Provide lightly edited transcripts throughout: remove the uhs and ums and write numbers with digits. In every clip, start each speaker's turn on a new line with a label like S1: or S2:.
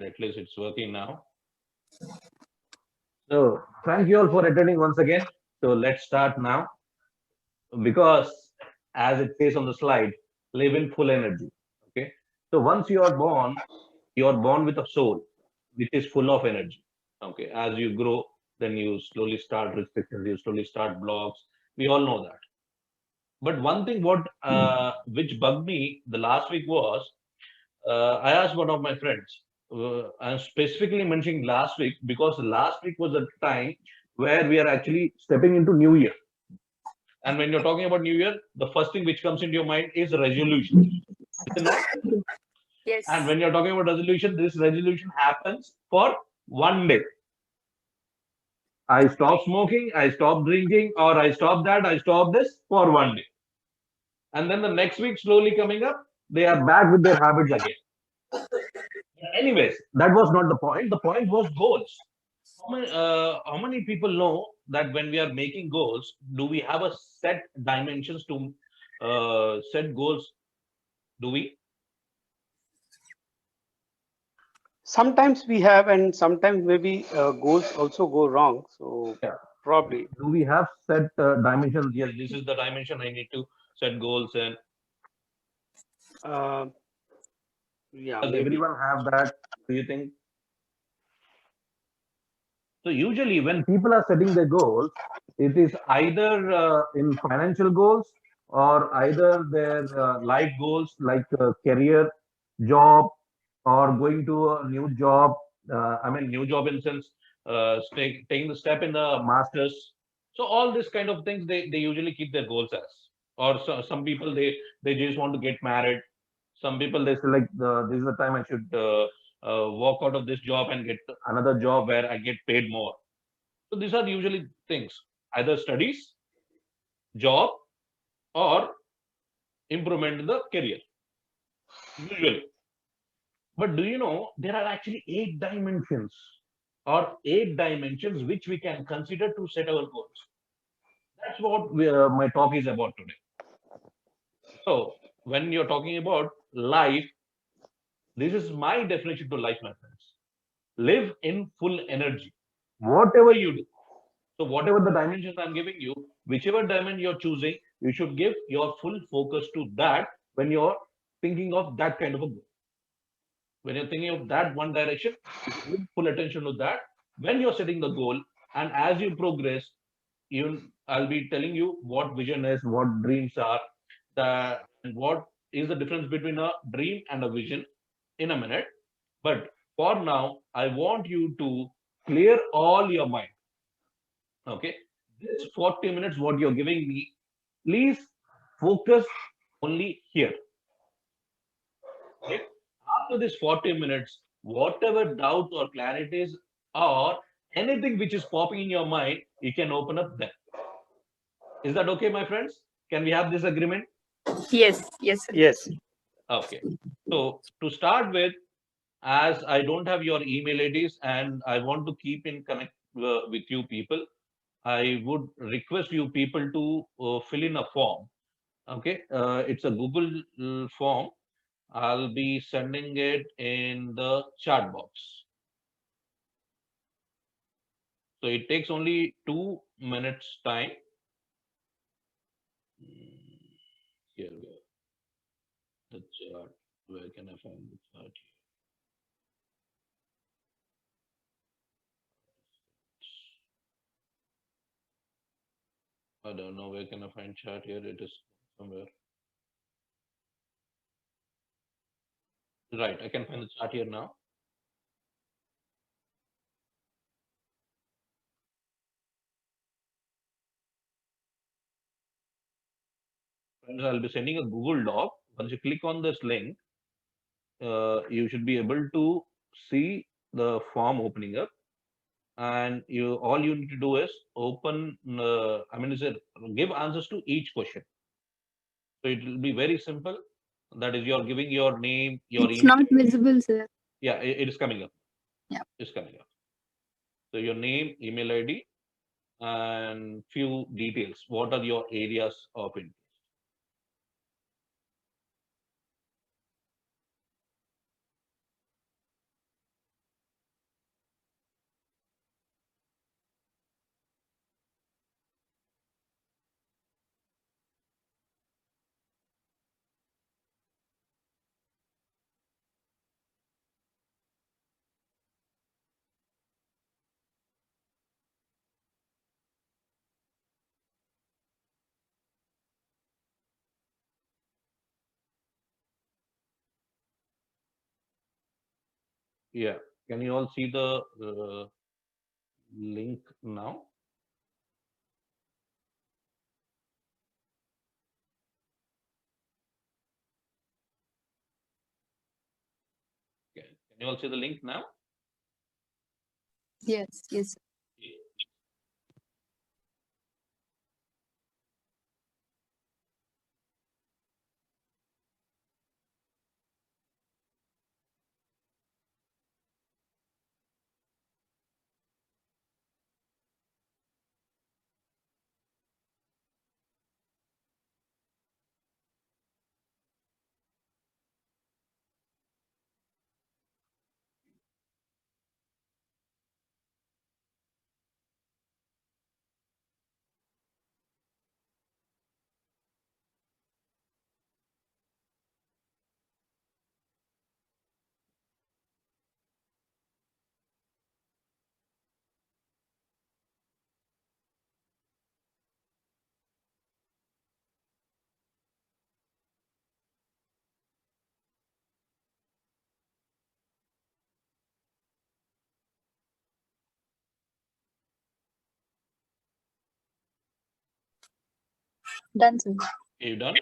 S1: At least it's working now.
S2: So thank you all for attending once again. So let's start now because as it says on the slide, live in full energy. Okay. So once you are born with a soul which is full of energy. Okay. As you grow, then you slowly start restrictions, you slowly start blocks. We all know that. But one thing what which bugged me the last week was I asked one of my friends. I'm specifically mentioning last week because last week was the time where we are actually stepping into New Year. And when you're talking about New Year, the first thing which comes into your mind is resolution. Is it not? And
S3: Yes.
S2: when you're talking about resolution, this resolution happens for one day. I stop smoking, I stop drinking, or I stop that, I stop this for one day. And then the next week, slowly coming up, they are back with their habits again. Anyways, that was not the point. The point was goals. How many people know that when we are making goals, do we have a set dimensions to set goals? Do we?
S4: Sometimes we have, and sometimes maybe goals also go wrong. So
S2: Yeah.
S4: probably,
S2: Do we have set dimensions?
S1: Yes, this is the dimension I need to set goals in.
S4: uh, yeah,
S2: Does
S4: maybe.
S2: everyone have that? Do you think? So usually, when people are setting their goals, it is either in financial goals or either their life goals like career, job, or going to a new job. I mean, new job in sense, taking the step in the masters. So all this kind of things they usually keep their goals as. Or some people they just want to get married. Some people they say like this is the time I should walk out of this job and get another job where I get paid more. So these are usually things either studies, job, or improvement in the career. Usually. But do you know there are actually eight dimensions which we can consider to set our goals. That's what my talk is about today. So when you're talking about life, this is my definition to life, my friends. Live in full energy. Whatever you do. So whatever the dimensions I'm giving you, whichever dimension you're choosing, you should give your full focus to that when you're thinking of that kind of a goal. When you're thinking of that one direction, you should give full attention to that. When you're setting the goal, and as you progress, even I'll be telling you what vision is, what dreams are, and what is the difference between a dream and a vision in a minute. But for now, I want you to clear all your mind. Okay. This 40 minutes, what you're giving me, please focus only here. Okay. After this 40 minutes, whatever doubts or clarities or anything which is popping in your mind, you can open up then. Is that okay, my friends? Can we have this agreement?
S3: Yes. Yes, sir.
S4: Yes.
S1: Okay. So to start with, as I don't have your email IDs and I want to keep in connect with you people, I would request you people to fill in a form. Okay, it's a Google form. I'll be sending it in the chat box. So it takes only 2 minutes time. Here we go. The chart. Where can I find the chart? I don't know where can I find chart here. It is somewhere. Right, I can find the chart here now. Friends, I'll be sending a Google Doc. Once you click on this link, you should be able to see the form opening up, and you all you need to do is open. I mean, is it give answers to each question. So it will be very simple. That is, you're giving your name, your
S3: It's
S1: email
S3: not
S1: ID.
S3: visible, sir.
S1: Yeah, it is coming up.
S3: Yeah.
S1: It's coming up. So your name, email ID, and few details. What are your areas of interest? Yeah. Can you all see the link now? Okay. Can you all see the link now?
S3: Yes, yes. Done, sir.
S1: You done?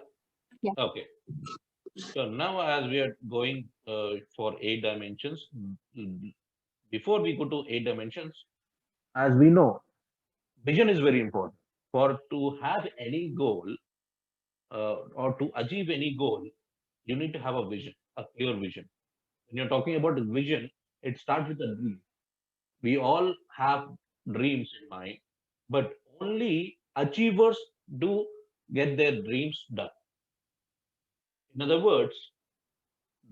S3: Yeah.
S1: Okay. So now, as we are going for 8 dimensions, before we go to 8 dimensions, as we know, vision is very important. For to have any goal or to achieve any goal, you need to have a vision, a clear vision. When you're talking about vision, it starts with a dream. We all have dreams in mind, but only achievers do get their dreams done. In other words,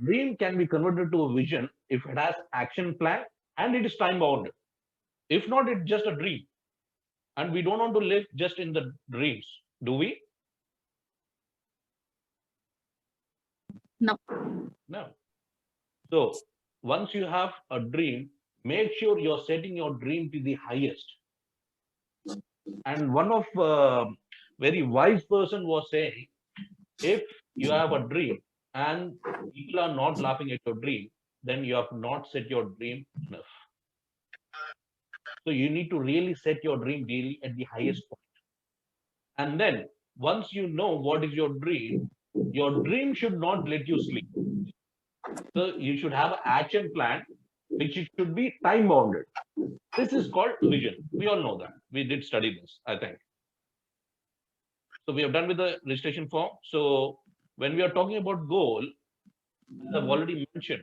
S1: dream can be converted to a vision if it has action plan and it is time bounded. If not, it's just a dream. And we don't want to live just in the dreams, do we?
S3: No.
S1: No. So once you have a dream, make sure you're setting your dream to the highest. And one of very wise person was saying, if you have a dream and people are not laughing at your dream, then you have not set your dream enough. So you need to really set your dream daily at the highest point. And then once you know what is your dream should not let you sleep. So you should have an action plan, which it should be time bounded. This is called vision. We all know that. We did study this, I think. So we have done with the registration form. So when we are talking about goal, as I've already mentioned,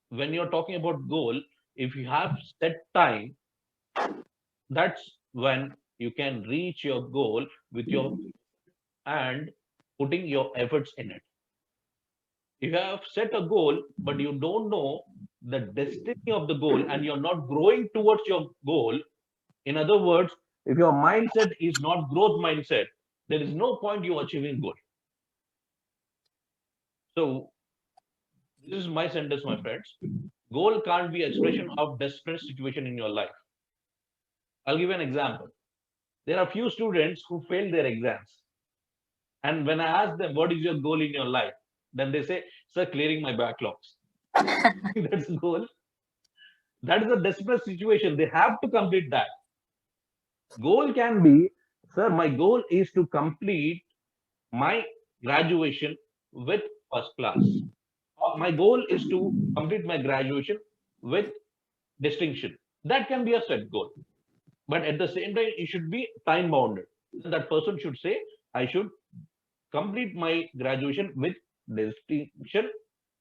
S1: when you're talking about goal, if you have set time, that's when you can reach your goal with your and putting your efforts in it. If you have set a goal, but you don't know the destiny of the goal and you're not growing towards your goal, in other words, if your mindset is not growth mindset, there is no point you achieving goal. So this is my sentence, my friends. Goal can't be expression of desperate situation in your life. I'll give you an example. There are few students who failed their exams. And when I ask them, what is your goal in your life? Then they say, sir, clearing my backlogs. That's the goal. That is a desperate situation. They have to complete that. Goal can be, sir, my goal is to complete my graduation with first class. Or my goal is to complete my graduation with distinction. That can be a set goal. But at the same time, it should be time bounded. That person should say, I should complete my graduation with distinction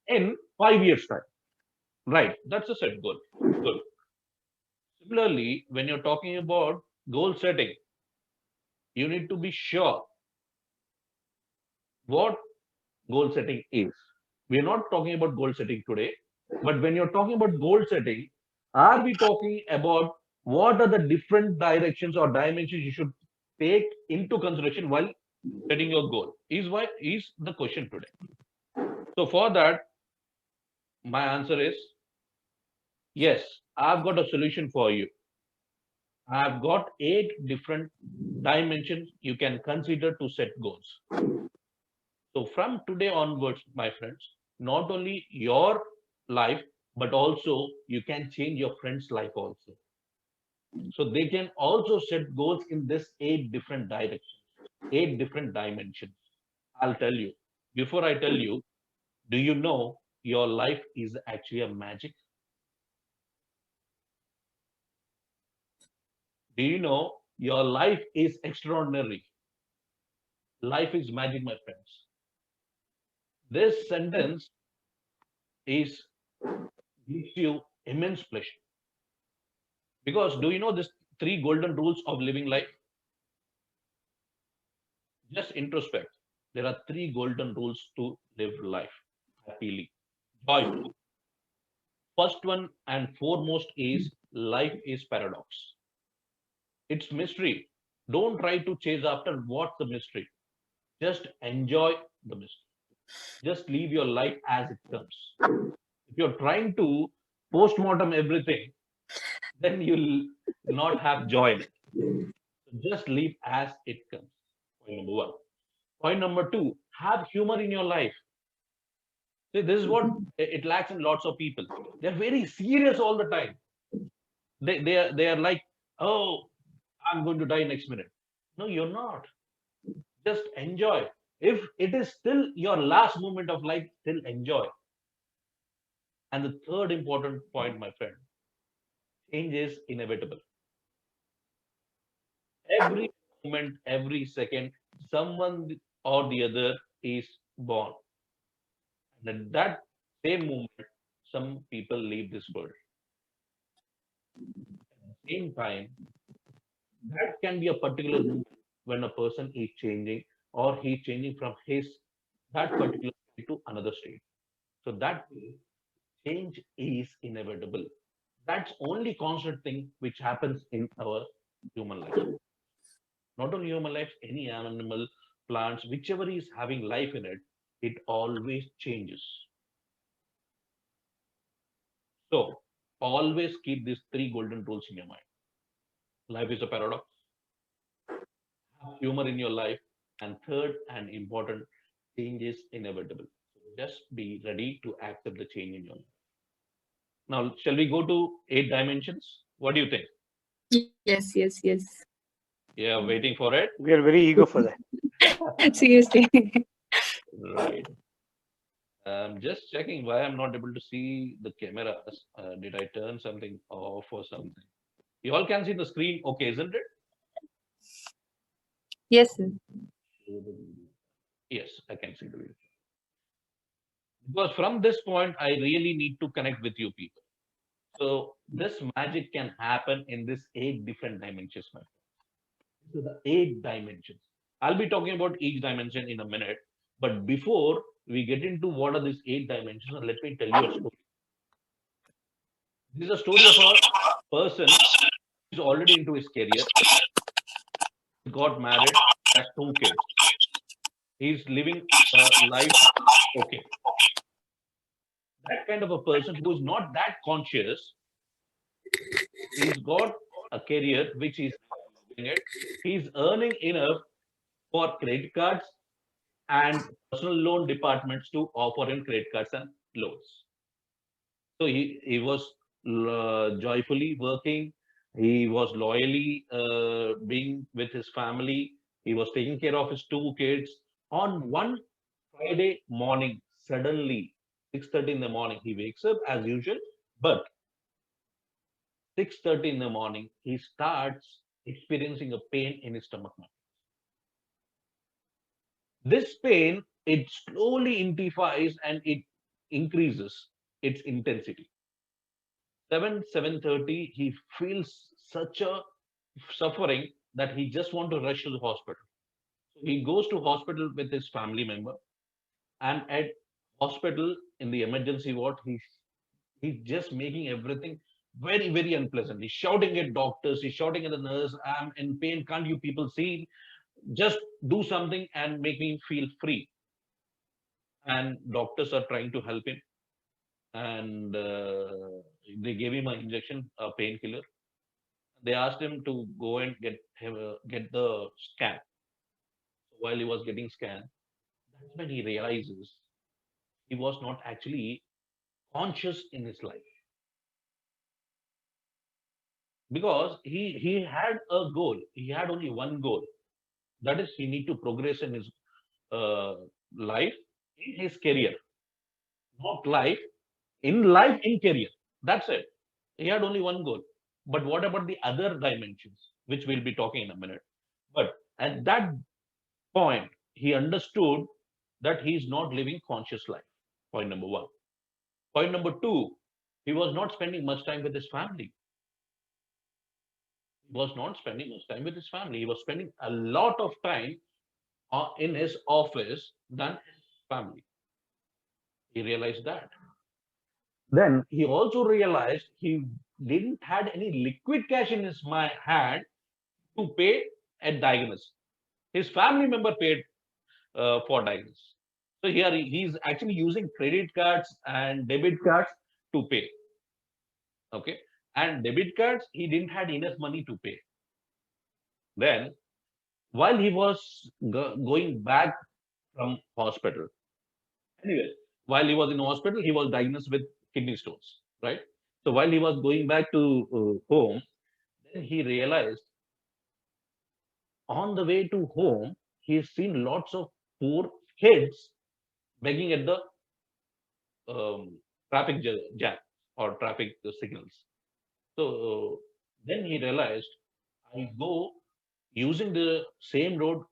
S1: in 5 years' time. Right. That's a set goal. Good. Similarly, when you're talking about goal setting, you need to be sure what goal setting is. We're not talking about goal setting today, but when you're talking about goal setting, are we talking about what are the different directions or dimensions you should take into consideration while setting your goal? Is the question today. So for that, my answer is yes, I've got a solution for you. I've got 8 different dimensions you can consider to set goals. So from today onwards, my friends, not only your life,
S2: but also you can change your friend's life also. So they can also set goals in this 8 different directions, 8 different dimensions. I'll tell you. Before I tell you, do you know your life is actually a magic? Do you know your life is extraordinary? Life is magic, my friends. This sentence is gives you immense pleasure. Because do you know this three golden rules of living life? Just introspect. There are three golden rules to live life happily, joyfully. First one and foremost is life is paradox. It's mystery. Don't try to chase after what's the mystery. Just enjoy the mystery. Just live your life as it comes. If you're trying to postmortem everything, then you'll not have joy in it. So just live as it comes. Point number one. Point number two, have humor in your life. See, this is what it lacks in lots of people. They're very serious all the time. They are like, oh, I'm going to die next minute. No, you're not. Just enjoy. If it is still your last moment of life, still enjoy. And the third important point, my friend, change is inevitable. Every moment, every second, someone or the other is born. And at that same moment, some people leave this world. At the same time, that can be a particular moment when a person is changing or he's changing from his that particular state to another state. So that way, change is inevitable. That's only constant thing which happens in our human life. Not only human life, any animal, plants, whichever is having life in it, it always changes. So always keep these three golden rules in your mind. Life is a paradox. Have humor in your life. And third and important, change is inevitable. So just be ready to accept the change in your life. Now, shall we go to 8 dimensions? What do you think?
S3: Yes.
S2: Yeah, waiting for it.
S4: We are very eager for that.
S3: Seriously.
S2: Right. I'm just checking why I'm not able to see the cameras. Did I turn something off or something? You all can see the screen, okay, isn't it?
S3: Yes, sir.
S2: Yes, I can see the video. Because from this point, I really need to connect with you people. So this magic can happen in this 8 different dimensions, my friend. So the 8 dimensions. I'll be talking about each dimension in a minute. But before we get into what are these 8 dimensions, let me tell you a story. This is a story of a person who's already into his career, got married, has 2 kids. He's living a life okay. That kind of a person who is not that conscious, he's got a career which he's doing it. He's earning enough for credit cards and personal loan departments to offer him credit cards and loans. So he was joyfully working. He was loyally being with his family. He was taking care of his 2 kids. On one Friday morning, suddenly 6:30 in the morning, he wakes up as usual. But 6:30 in the morning, he starts experiencing a pain in his stomach. This pain, it slowly intensifies and it increases its intensity. 7:30, he feels such a suffering that he just want to rush to the hospital. So he goes to hospital with his family member, and at hospital in the emergency ward, he's just making everything very unpleasant. He's shouting at doctors, he's shouting at the nurse, I'm in pain, can't you people see? Just do something and make me feel free. And doctors are trying to help him, and they gave him an injection, a painkiller. They asked him to go and get the scan. So while he was getting scanned, that's when he realizes he was not actually conscious in his life, because he had a goal. He had only one goal. That is, he need to progress in his uh, life, in his career, not life in career. That's it. He had only one goal. But what about the other dimensions, which we'll be talking in a minute? But at that point, he understood that he is not living conscious life. Point number one. Point number two, he was not spending much time with his family. He was not spending much time with his family. He was spending a lot of time in his office than his family. He realized that. Then he also realized he didn't had any liquid cash in his hand to pay a diagnosis. His family member paid for diagnosis. So here he's actually using credit cards and debit cards to pay. Okay, and debit cards he didn't had enough money to pay. Then while he was going back from hospital, anyway, while he was in hospital, he was diagnosed with kidney stones, right? So while he was going back to home, then he realized on the way to home, he's seen lots of poor kids begging at the traffic jam or traffic signals. So then he realized, I go using the same road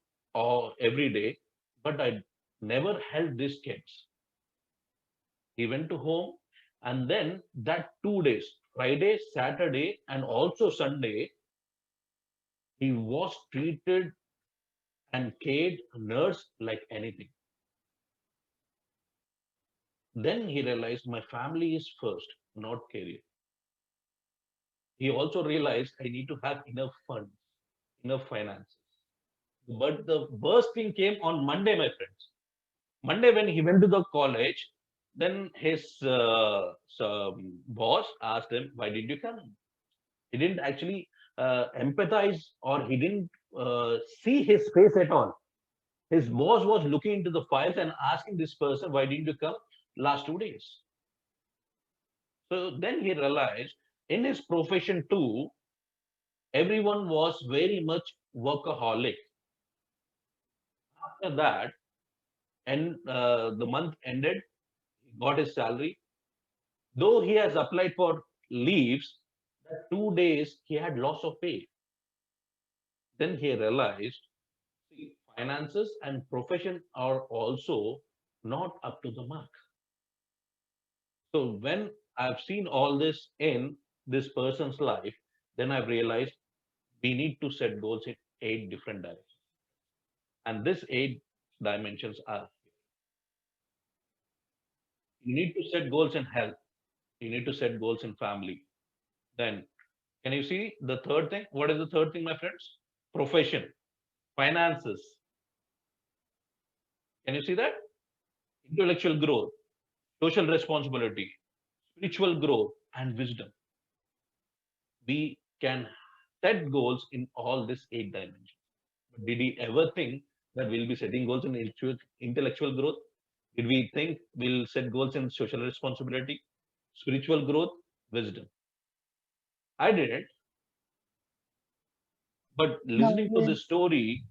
S2: every day, but I never helped these kids. He went to home, and then that 2 days, Friday, Saturday, and also Sunday, he was treated and cared, nursed like anything. Then he realized my family is first, not career. He also realized I need to have enough funds, enough finances. But the worst thing came on Monday, my friends. Monday, when he went to the college, then his boss asked him, "Why did you come?" He didn't actually empathize, or he didn't see his face at all. His boss was looking into the files and asking this person, "Why didn't you come last 2 days?" So then he realized in his profession too, everyone was very much workaholic. After that, and the month ended, he got his salary. Though he has applied for leaves, that 2 days he had loss of pay. Then he realized, see, finances and profession are also not up to the mark. So when I've seen all this in this person's life, then I've realized we need to set goals in 8 different directions. And these 8 dimensions are, you need to set goals in health, you need to set goals in family. Then, can you see the third thing? What is the third thing, my friends? Profession, finances. Can you see that? Intellectual growth, social responsibility, spiritual growth, and wisdom. We can set goals in all these 8 dimensions. But did we ever think that we'll be setting goals in intellectual growth? Did we think we'll set goals in social responsibility, spiritual growth, wisdom? I didn't. But listening to this story,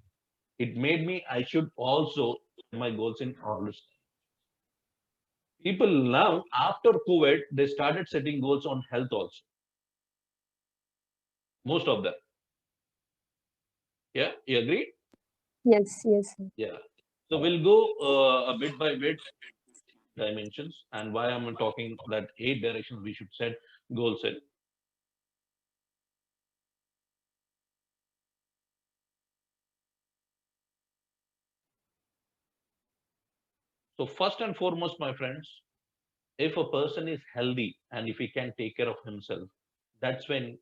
S2: it made me, I should also set my goals in all this. People now, after COVID, they started setting goals on health also. Most of them. Yeah, you agree?
S3: Yes, yes, sir.
S2: Yeah. So we'll go a bit by bit dimensions, and why I'm talking that 8 directions we should set goals in. So first and foremost, my friends, if a person is healthy and if he can take care of himself, that's when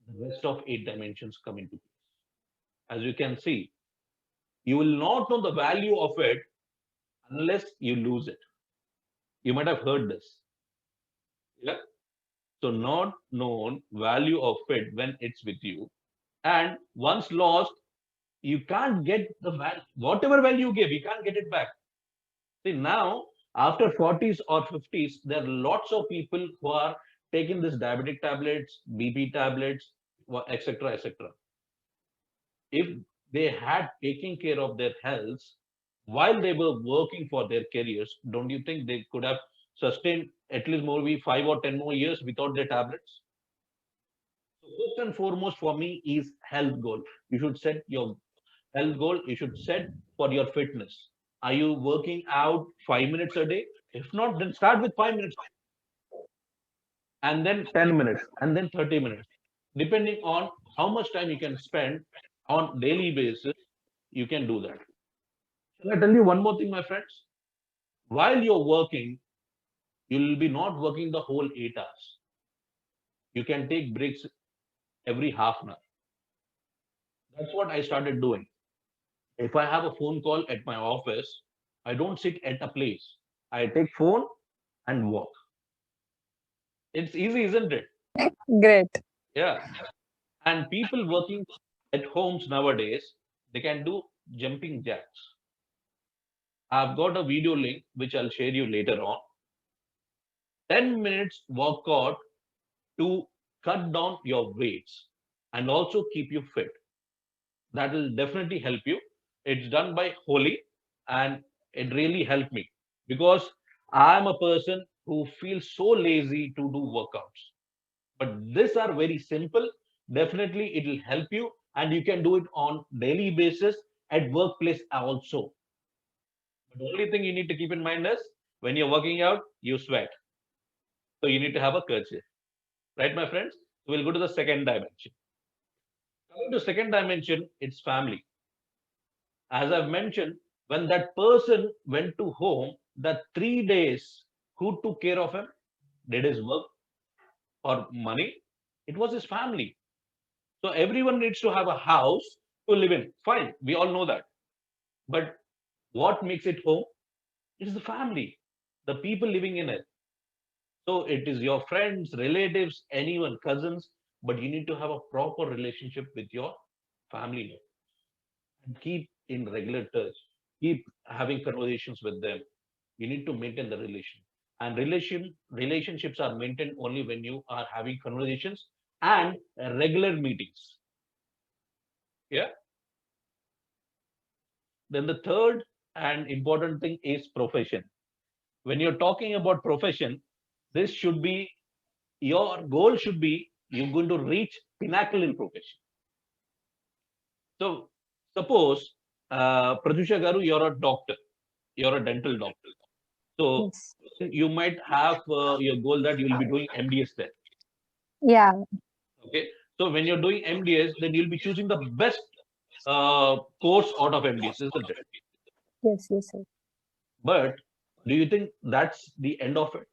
S2: the rest of 8 dimensions come into place. As you can see, you will not know the value of it unless you lose it. You might have heard this. Yeah. So not known value of it when it's with you. And once lost, you can't get the value. Whatever value you gave, you can't get it back. See, now After 40s or 50s, there are lots of people who are taking this diabetic tablets, BP tablets, etc., etc. If they had taken care of their health while they were working for their careers, don't you think they could have sustained at least maybe 5 or 10 more years without their tablets? So first and foremost for me is health goal. You should set your health goal. You should set for your fitness. Are you working out 5 minutes a day? If not, then start with 5 minutes and then 10 minutes and then 30 minutes. Depending on how much time you can spend on daily basis, you can do that. Shall I tell you one more thing, my friends? While you're working, you will be not working the whole 8 hours. You can take breaks every half an hour. That's what I started doing. If I have a phone call at my office, I don't sit at a place. I take phone and walk. It's easy, isn't it?
S3: Great.
S2: Yeah. And people working at homes nowadays, they can do jumping jacks. I've got a video link which I'll share you later on. 10 minutes workout to cut down your weights and also keep you fit. That will definitely help you. It's done by Holy and it really helped me because I'm a person who feels so lazy to do workouts. But these are very simple. Definitely it will help you and you can do it on daily basis at workplace also. But the only thing you need to keep in mind is when you're working out, you sweat. So you need to have a kerchief. Right, my friends? So we'll go to the second dimension. Coming to second dimension, it's family. As I've mentioned, when that person went to home, that 3 days, who took care of him? Did his work or money? It was his family. So everyone needs to have a house to live in. Fine, we all know that. But what makes it home? It is the family, the people living in it. So it is your friends, relatives, anyone, cousins, but you need to have a proper relationship with your family and keep in regular touch. Keep having conversations with them. You need to maintain the relation. And relationships are maintained only when you are having conversations and regular meetings. Yeah. Then the third and important thing is profession. When you're talking about profession, this should be your goal should be you're going to reach pinnacle in profession. So suppose Pratyusha Garu, you're a doctor, you're a dental doctor. So
S3: Yes.
S2: you might have your goal that you'll be doing MDS there.
S3: Yeah.
S2: Okay. So when you're doing MDS, then you'll be choosing the best course out of MDS, isn't it?
S3: Yes. Yes, sir.
S2: But do you think that's the end of it?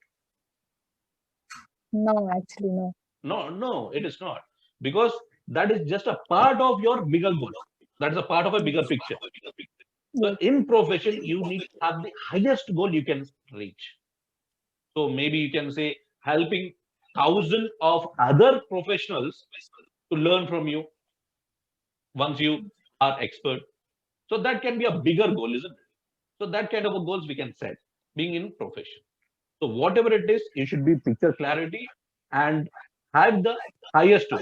S3: No, actually, no.
S2: No, no, it is not. Because that is just a part of your bigger goal. That is a part of a bigger picture. So
S3: Yes.
S2: in profession, you need to have the highest goal you can reach. So maybe you can say helping thousands of other professionals to learn from you once you are expert. So that can be a bigger goal, isn't it? So that kind of a goals we can set being in profession. So whatever it is, you should be picture clarity and have the highest goal.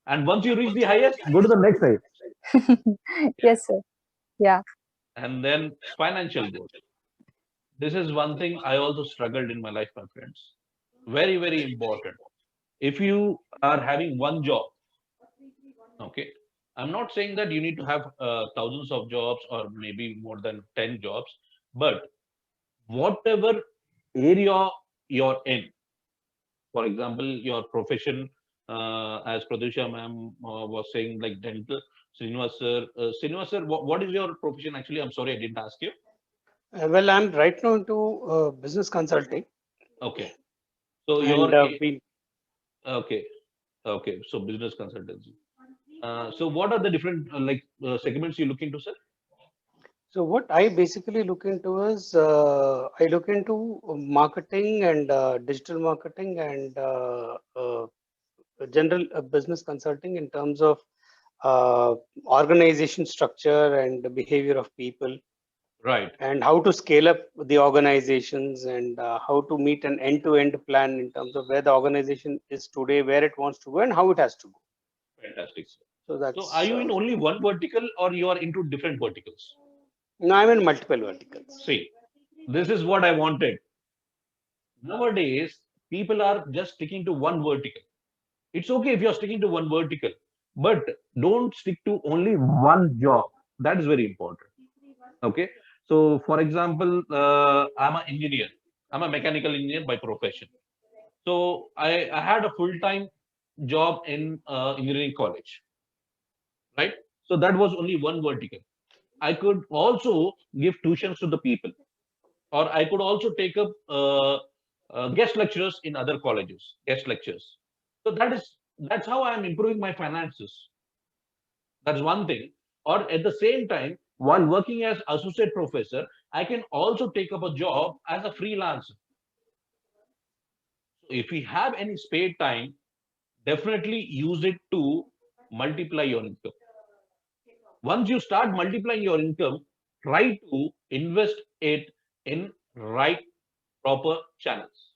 S2: And once you reach the highest, go to the next height.
S3: Yes, sir. Yeah.
S2: And then financial goal. This is one thing I also struggled in my life, my friends. Very, very important. If you are having one job, okay, I'm not saying that you need to have thousands of jobs or maybe more than 10 jobs, but whatever area you're in, for example, your profession, as Pradusha ma'am was saying, like dental, Srinivas sir, what is your profession actually? I'm sorry, I didn't ask you.
S4: Well, I'm right now into business consulting,
S2: Okay. So
S4: and
S2: your,
S4: we.
S2: okay, okay. So business consultancy. So what are the different segments you look into, sir?
S4: So what I basically look into is I look into marketing and digital marketing and general business consulting in terms of uh, organization structure and the behavior of people.
S1: Right.
S4: and how to scale up the organizations, and how to meet an end-to-end plan in terms of where the organization is today, where it wants to go, and how it has to go.
S1: Fantastic.
S4: So
S1: So are
S4: that's
S1: you in only one vertical or you are into different verticals?
S4: now I'm in multiple verticals.
S1: See, this is what I wanted. Nowadays, people are just sticking to one vertical. It's okay if you're sticking to one vertical, but don't stick to only one job. That is very important. Okay. So, for example, I'm an engineer. I'm a mechanical engineer by profession. So, I had a full-time job in engineering college, right? So that was only one vertical. I could also give tuitions to the people, or I could also take up guest lectures in other colleges, guest lectures. So that's how I'm improving my finances. That's one thing. Or at the same time, while working as associate professor, I can also take up a job as a freelancer. So if we have any spare time, definitely use it to multiply your income. Once you start multiplying your income, try to invest it in right proper channels.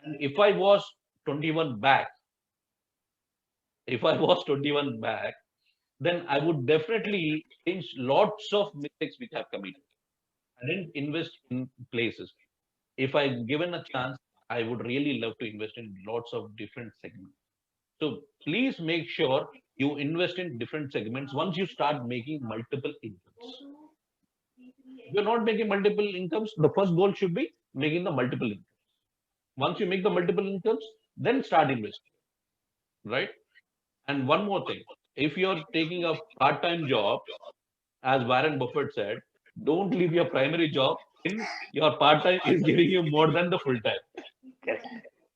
S1: And if I was 21 back, if I was 21 back, then I would definitely change lots of mistakes which I've committed. I didn't invest in places. If I given a chance, I would really love to invest in lots of different segments. So please make sure you invest in different segments once you start making multiple incomes. If you're not making multiple incomes, the first goal should be making the multiple incomes. Once you make the multiple incomes, then start investing, right? And one more thing, if you're taking a part-time job, as Warren Buffett said, don't leave your primary job in your part-time is giving you more than the full-time.
S4: Correct.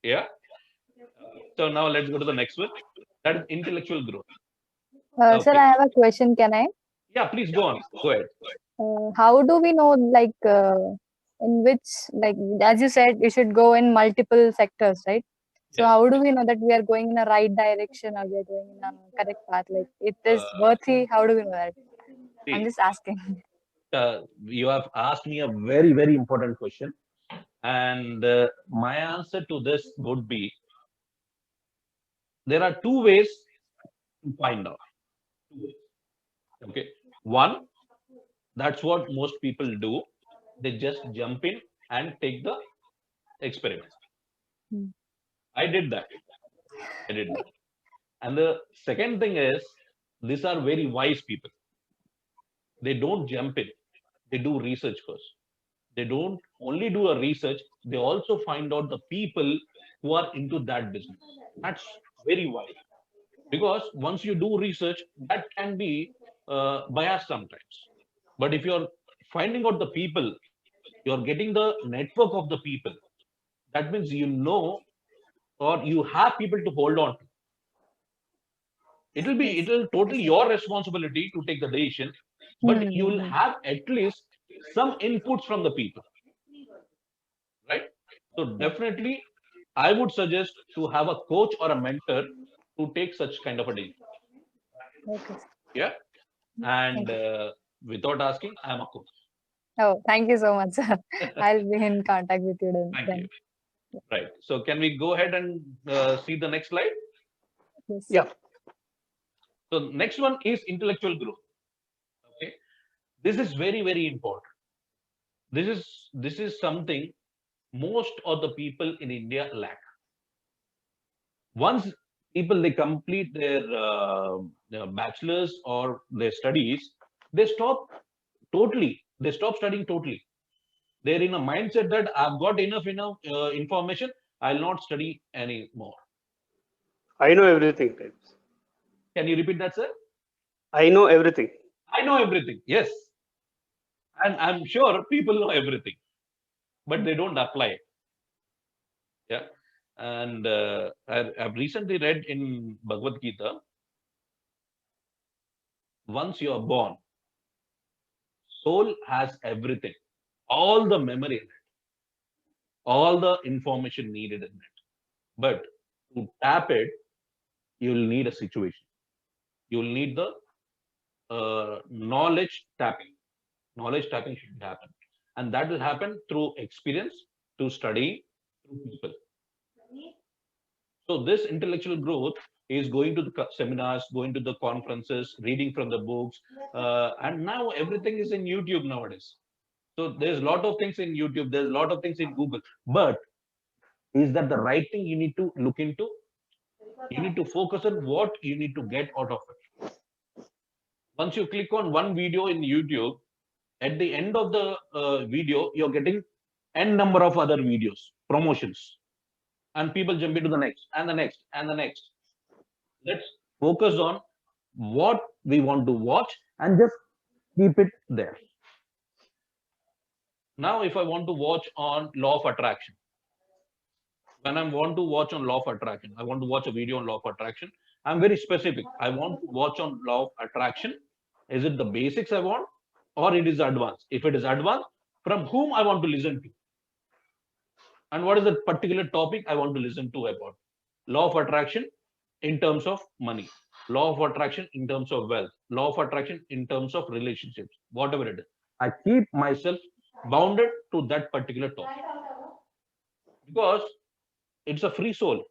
S1: Yeah. So now let's go to the next one. That is intellectual growth.
S3: Sir,
S1: Okay.
S3: I have a question. Can I?
S1: Yeah, please go on. Go ahead.
S3: How do we know, like, in which, like, as you said, you should go in multiple sectors, right? So
S1: Yes.
S3: how do we know that we are going in a right direction or we are going in a correct path? Like, it is worthy. How do we know that? I'm
S1: See,
S3: just asking.
S1: you have asked me a very, very important question. And my answer to this would be there are two ways to find out. Two ways. Okay. One, that's what most people do. They just jump in and take the experiment.
S3: Hmm.
S1: I did that. I did that. And the second thing is, these are very wise people. They don't jump in. They do research first. They don't only do a research, they also find out the people who are into that business. That's very wise. Because once you do research, that can be biased sometimes. But if you're finding out the people, you're getting the network of the people, that means you know or you have people to hold on to.
S3: Yes.
S1: It'll totally your responsibility to take the decision, but you will
S3: Hmm.
S1: have at least some inputs from the people, right? So
S3: Yeah.
S1: definitely I would suggest to have a coach or a mentor to take such kind of a decision.
S3: Okay.
S1: Yeah. And
S3: Thank you.
S1: without asking, I'm a coach.
S3: Oh, thank you so much, sir. I'll be in contact with you then.
S1: Thank you. Right. So can we go ahead and see the next slide?
S3: Yes.
S4: Yeah.
S1: So next one is intellectual growth. Okay. This is very, very important. This is something most of the people in India lack. Once people they complete their bachelor's or their studies, they stop totally. They stop studying totally. They're in a mindset that I've got enough information. I'll not study anymore.
S4: I know everything, types.
S1: Can you repeat that, sir?
S4: I know everything.
S1: I know everything. Yes, and I'm sure people know everything, but they don't apply it. Yeah, and I've recently read in Bhagavad Gita. Once you are born, soul has everything, all the memory in it, all the information needed in it. But to tap it, you'll need a situation. You'll need the knowledge tapping. Knowledge tapping should happen. And that will happen through experience, through study, through people. So this intellectual growth is going to the seminars, going to the conferences, reading from the books, and now everything is in YouTube nowadays. So there's a lot of things in YouTube, there's a lot of things in Google, but is that the right thing you need to look into? You need to focus on what you need to get out of it. Once you click on one video in YouTube, at the end of the video, you're getting n number of other videos, promotions, and people jump into the next and the next and the next. Let's focus on what we want to watch and just keep it there. Now, if I want to watch on law of attraction, when I want to watch on law of attraction, I want to watch a video on law of attraction. I'm very specific. I want to watch on law of attraction. Is it the basics I want, or it is advanced? If it is advanced, from whom I want to listen to, and what is the particular topic I want to listen to about? Law of attraction in terms of money, law of attraction in terms of wealth, law of attraction in terms of relationships, whatever it is. I keep myself bounded to that particular topic because it's a free soul,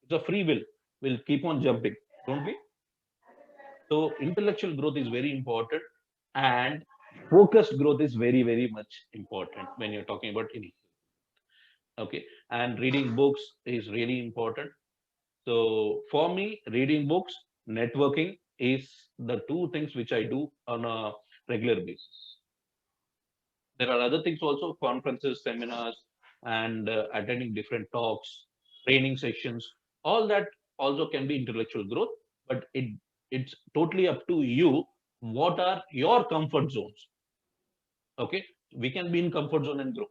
S1: it's a free will. We'll keep on jumping, don't we? So intellectual growth is very important, and focused growth is very, very much important when you're talking about anything. Okay, and reading books is really important. So for me, reading books, networking is the two things which I do on a regular basis. There are other things also, conferences, seminars, and attending different talks, training sessions. All that also can be intellectual growth, but it's totally up to you. What are your comfort zones? Okay, we can be in comfort zone and grow.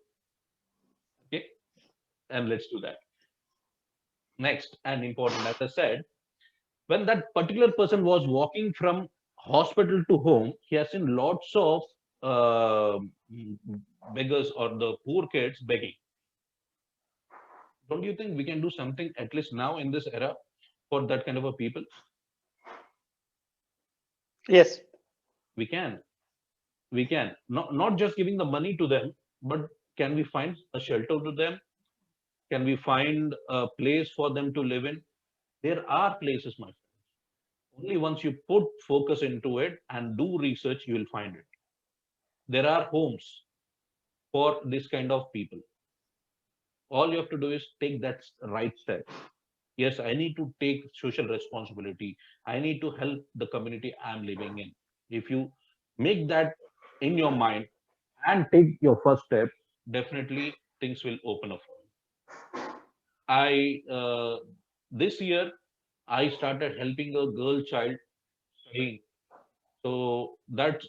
S1: Okay, and let's do that. Next and important, as I said, when that particular person was walking from hospital to home, he has seen lots of uh, beggars or the poor kids begging. Don't you think we can do something at least now in this era for that kind of a people?
S4: Yes.
S1: We can. We can. Not just giving the money to them, but can we find a shelter to them? Can we find a place for them to live in? There are places, my friends. Only once you put focus into it and do research, you will find it. There are homes for this kind of people. All you have to do is take that right step. Yes, I need to take social responsibility. I need to help the community I'm living in. If you make that in your mind and take your first step, definitely things will open up for you. This year I started helping a girl child studying. So that's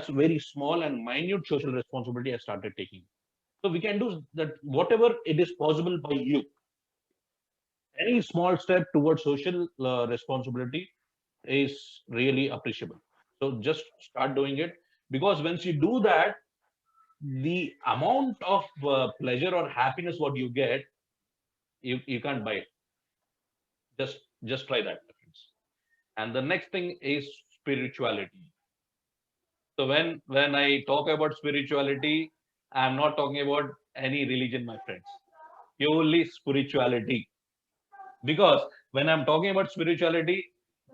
S1: very small and minute social responsibility I started taking. So we can do that whatever it is possible by you. Any small step towards social responsibility is really appreciable. So just start doing it, because once you do that, the amount of pleasure or happiness what you get, you can't buy it. Just try that, friends. And the next thing is spirituality. So when I talk about spirituality, I'm not talking about any religion, my friends. Purely spirituality. Because when I'm talking about spirituality,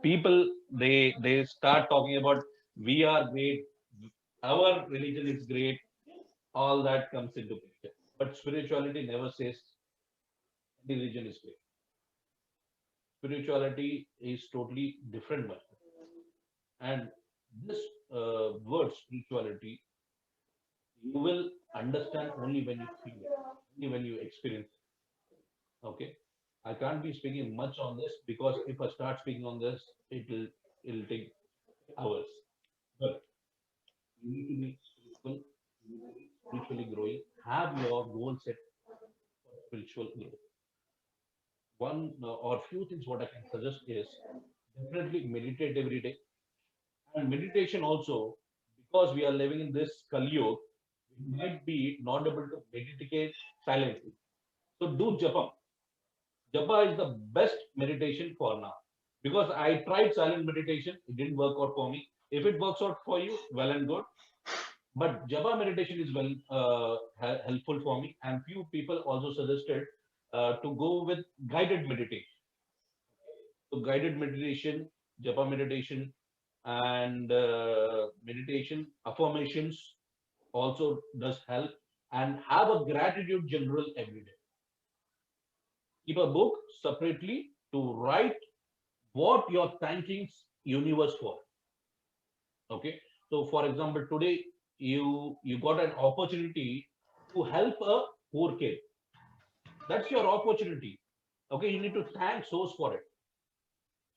S1: people they start talking about we are great, our religion is great, all that comes into picture. But spirituality never says the religion is great. Spirituality is totally different, my friend. And this word spirituality, you will understand only when you feel it, only when you experience it. Okay, I can't be speaking much on this, because if I start speaking on this, it'll take hours. But you need to be spiritual, you need to be spiritually growing. Have your goal set for spiritual growth. One or few things what I can suggest is definitely meditate every day. And meditation also, because we are living in this Kali Yuga, we might be not able to meditate silently. So do japa. Japa is the best meditation for now. Because I tried silent meditation, it didn't work out for me.
S2: If it works out for you, well and good. But japa meditation is well helpful for me, and few people also suggested to go with guided meditation. So guided meditation, japa meditation, and meditation affirmations also does help. And have a gratitude journal every day. Keep a book separately to write what you're thanking universe for. Okay. So for example, today you got an opportunity to help a poor kid. That's your opportunity. Okay, you need to thank source for it.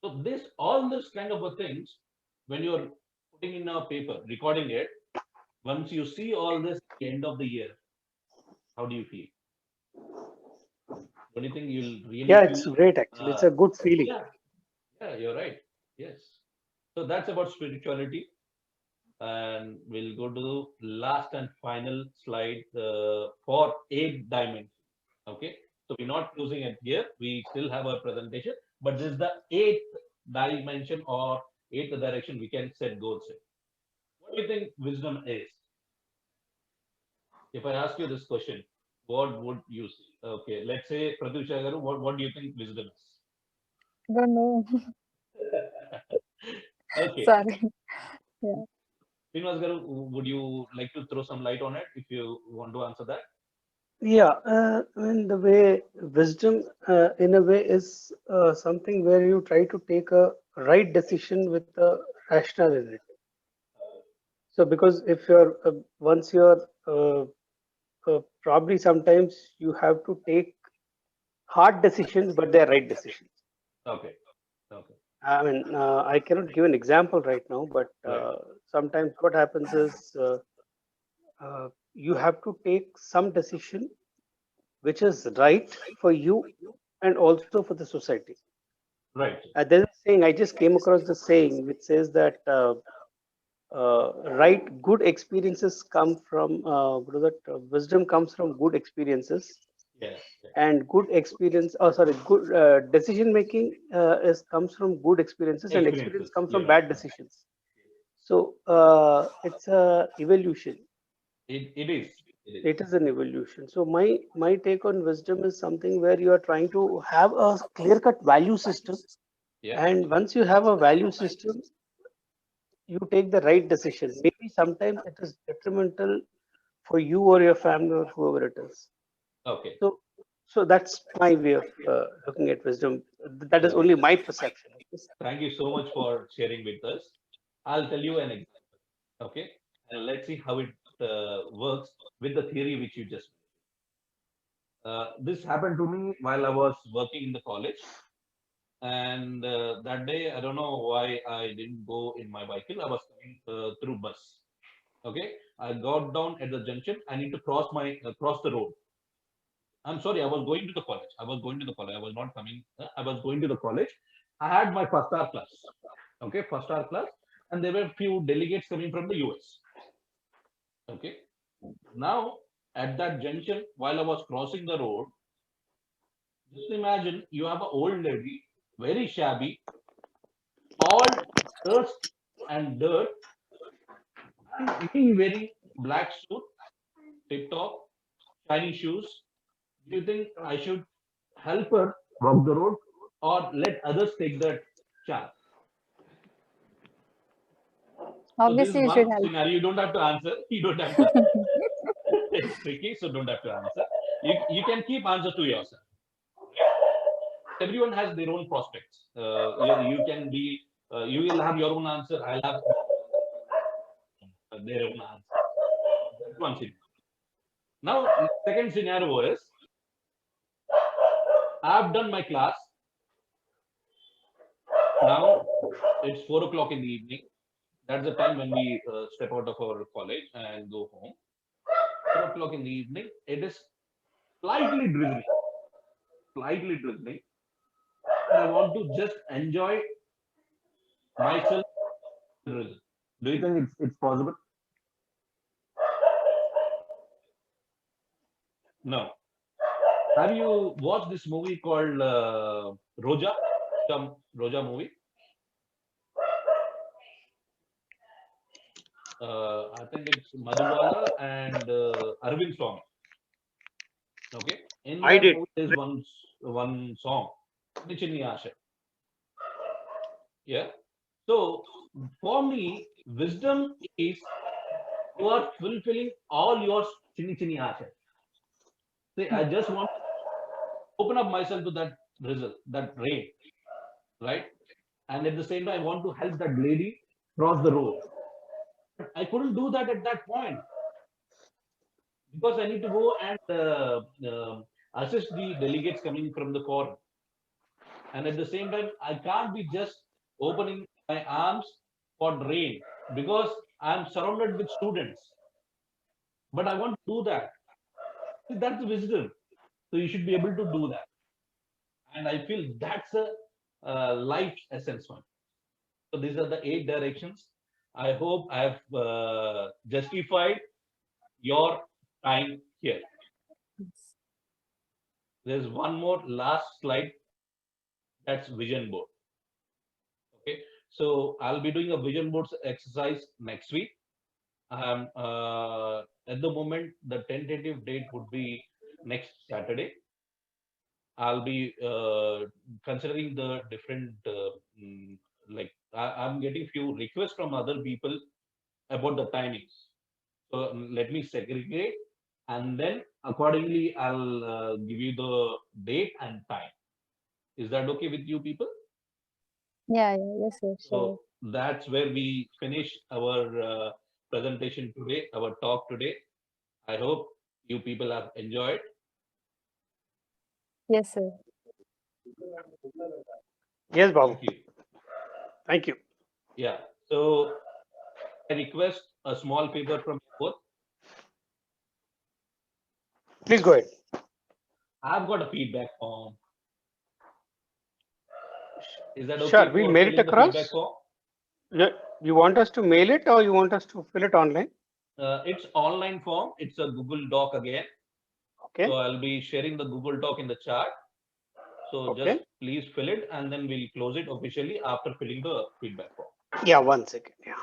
S2: So this all this kind of a things, when you're putting in a paper, recording it, once you see all this at the end of the year, how do you feel? Don't you think you'll really
S4: Yeah,
S2: feel?
S4: it's great actually. It's a good feeling.
S2: Yeah, yeah, you're right. Yes. So that's about spirituality. And we'll go to the last and final slide for 8 dimensions. Okay. So we're not closing it here. We still have our presentation, but this is the 8th dimension or 8th direction we can set goals in. What do you think wisdom is? If I ask you this question, what would you say? Okay, let's say Pratyusha Garu, what do you think wisdom is?
S3: Don't know.
S2: Okay,
S3: Sorry. Yeah.
S2: Srinivas Garu, would you like to throw some light on it if you want to answer that?
S4: Yeah, I mean, the way wisdom, in a way, is something where you try to take a right decision with a rationality. So, because if you're once you're probably sometimes you have to take hard decisions, but they're right decisions.
S2: Okay, okay,
S4: I mean, I cannot give an example right now, but
S2: right,
S4: sometimes what happens is you have to take some decision which is right for you and also for the society.
S2: right,
S4: There's a saying, I just came across the saying which says that right, good experiences come from, what is that? Wisdom comes from good experiences,
S2: yeah, yeah.
S4: and good experience, oh sorry, good decision making is comes from good experiences, and experience
S2: Experiences,
S4: comes
S2: you're
S4: from
S2: right.
S4: bad decisions. So it's a evolution.
S2: It is, it is.
S4: It is an evolution. So my take on wisdom is something where you are trying to have a clear cut value system,
S2: Yeah,
S4: and once you have a value system, you take the right decision. Maybe sometimes it is detrimental for you or your family or whoever it is.
S2: okay.
S4: So so that's my way of looking at wisdom. That is only my perception.
S2: Thank you so much for sharing with us. I'll tell you an example, okay? And let's see how it works with the theory which you just this happened to me while I was working in the college. And that day, I don't know why I didn't go in my vehicle. I was coming through bus. Okay, I got down at the junction. I need to cross the road. I'm sorry, I was going to the college. I was going to the college. I was not coming. I was going to the college. I had my first hour class. Okay, first hour class, and there were few delegates coming from the US. Okay, now at that junction, while I was crossing the road, just imagine you have an old lady, very shabby, all dust and dirt, and me wearing black suit, tip top, shiny shoes. Do you think I should help her walk the road or let others take that chance? So this is
S3: Obviously, you should
S2: one
S3: help.
S2: scenario. You don't have to answer. You don't have to answer. It's tricky, so don't have to answer. You can keep answer to yourself. Everyone has their own prospects. You can be you will have your own answer. I'll have their own answer. That's one scenario. Now, second scenario is I've done my class. Now it's 4 o'clock in the evening. That's the time when we step out of our college and go home. 4 o'clock in the evening. It is slightly drizzling, slightly drizzling. And I want to just enjoy myself. Do you think it's possible? No. Have you watched this movie called Roja? Some Roja movie?
S1: I think it's Madhubala and Arvind Swamy. Okay, in
S4: I
S1: that
S4: did.
S1: movie there's one song, Chinni Asha. Yeah. So for me, wisdom is you are fulfilling all your chinni asha. See, I just want to open up myself to that result, that rain, right? And at the same time, I want to help that lady cross the road. I couldn't do that at that point because I need to go and assist the delegates coming from the foreign. And at the same time, I can't be just opening my arms for rain because I'm surrounded with students. But I want to do that. See, that's wisdom. So you should be able to do that. And I feel that's a life essence one. So these are the 8 directions. I hope I have justified your time here. There's one more last slide. That's vision board. Okay. So I'll be doing a vision boards exercise next week. At the moment, the tentative date would be next Saturday. I'll be considering the different, I'm getting few requests from other people about the timings. So let me segregate and then accordingly I'll give you the date and time. Is that okay with you people?
S3: Yeah, yes, sir. Sure.
S1: So that's where we finish our presentation today, our talk today. I hope you people have enjoyed.
S3: Yes, sir.
S4: Yes, Babu.
S1: Thank you.
S4: Thank you.
S1: Yeah. So I request a small paper from both.
S4: Please go ahead.
S1: I've got a feedback form. Is that okay?
S4: Sure, we'll
S1: for
S4: mail it
S1: filling the
S4: across.
S1: feedback form?
S4: You want us to mail it or you want us to fill it online?
S1: It's online form. It's a Google Doc again.
S4: Okay.
S1: So I'll be sharing the Google Doc in the chat. So
S4: Okay.
S1: just please fill it and then we'll close it officially after filling the feedback form.
S4: Yeah, 1 second. Yeah.